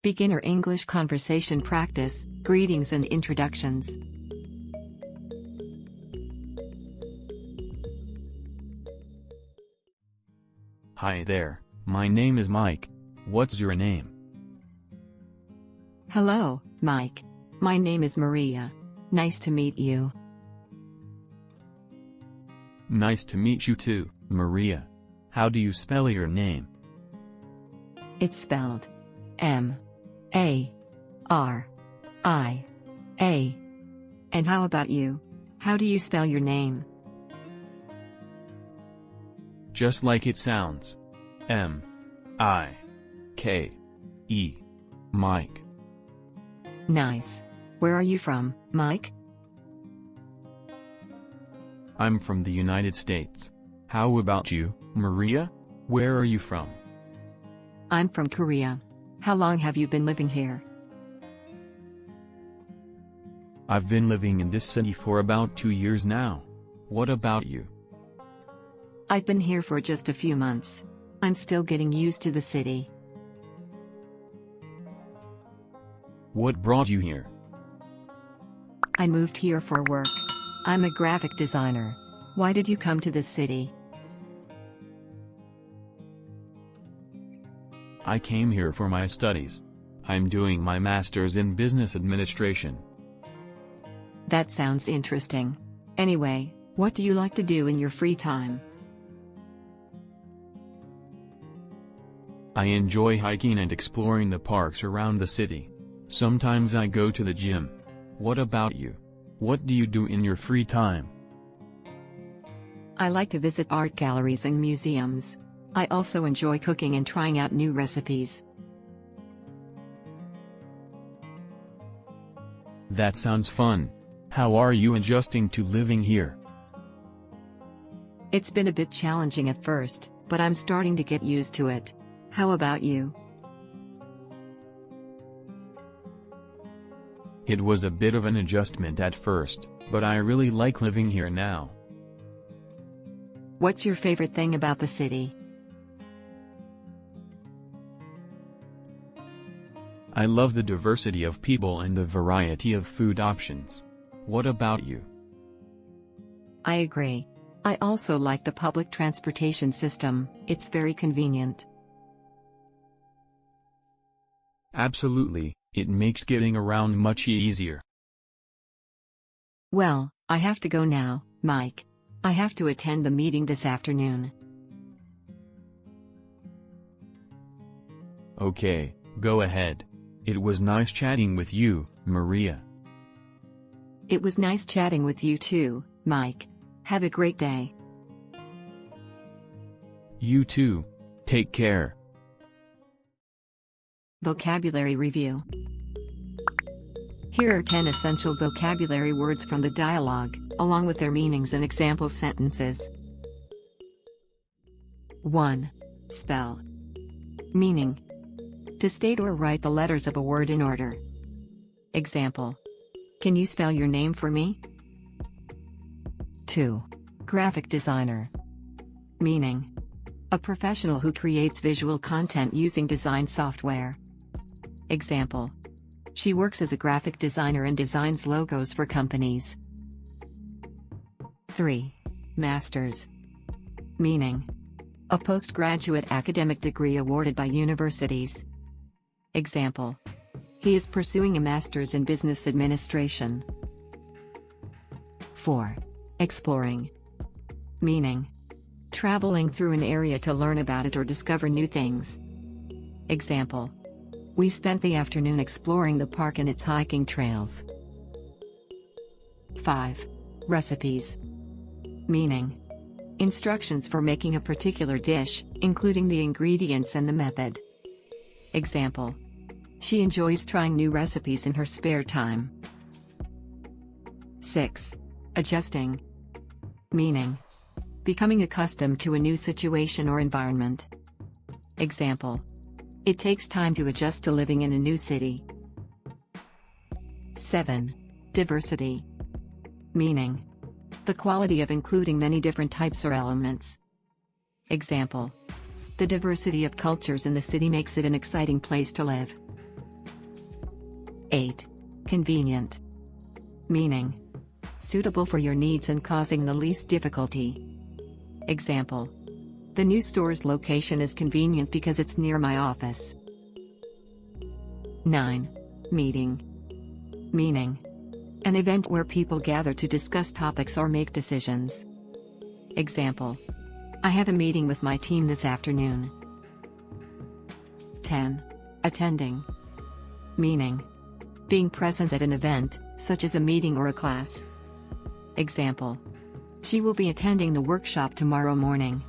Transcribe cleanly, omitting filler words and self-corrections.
Beginner English conversation practice, greetings and introductions. Hi there, my name is Mike. What's your name? Hello, Mike. My name is Maria. Nice to meet you. Nice to meet you too, Maria. How do you spell your name? It's spelled M-A-R-I-A. And how about you? How do you spell your name? Just like it sounds. M-I-K-E. Mike. Nice. Where are you from, Mike? I'm from the United States. How about you, Maria? Where are you from? I'm from Korea. How long have you been living here? I've been living in this city for about 2 years now. What about you? I've been here for just a few months. I'm still getting used to the city. What brought you here? I moved here for work. I'm a graphic designer. Why did you come to this city? I came here for my studies. I'm doing my master's in business administration. That sounds interesting. Anyway, what do you like to do in your free time? I enjoy hiking and exploring the parks around the city. Sometimes I go to the gym. What about you? What do you do in your free time? I like to visit art galleries and museums. I also enjoy cooking and trying out new recipes. That sounds fun. How are you adjusting to living here? It's been a bit challenging at first, but I'm starting to get used to it. How about you? It was a bit of an adjustment at first, but I really like living here now. What's your favorite thing about the city? I love the diversity of people and the variety of food options. What about you? I agree. I also like the public transportation system. It's very convenient. Absolutely, it makes getting around much easier. Well, I have to go now, Mike. I have to attend the meeting this afternoon. Okay, go ahead. It was nice chatting with you, Maria. It was nice chatting with you too, Mike. Have a great day. You too. Take care. Vocabulary Review. Here are 10 essential vocabulary words from the dialogue, along with their meanings and example sentences. 1. Spell. Meaning. To state or write the letters of a word in order. Example. Can you spell your name for me? 2. Graphic designer. Meaning. A professional who creates visual content using design software. Example. She works as a graphic designer and designs logos for companies. 3. Masters. Meaning. A postgraduate academic degree awarded by universities. Example. He is pursuing a master's in business administration. 4. Exploring. Meaning. Traveling through an area to learn about it or discover new things. Example. We spent the afternoon exploring the park and its hiking trails. 5. Recipes. Meaning. Instructions for making a particular dish, including the ingredients and the method. Example. She enjoys trying new recipes in her spare time. 6. Adjusting. Meaning. Becoming accustomed to a new situation or environment. Example. It takes time to adjust to living in a new city. 7. Diversity. Meaning. The quality of including many different types or elements. Example. The diversity of cultures in the city makes it an exciting place to live. 8. Convenient. Meaning: suitable for your needs and causing the least difficulty. Example: the new store's location is convenient because it's near my office. 9. Meeting. Meaning: an event where people gather to discuss topics or make decisions. Example: I have a meeting with my team this afternoon. 10. Attending. Meaning: being present at an event, such as a meeting or a class. Example: she will be attending the workshop tomorrow morning.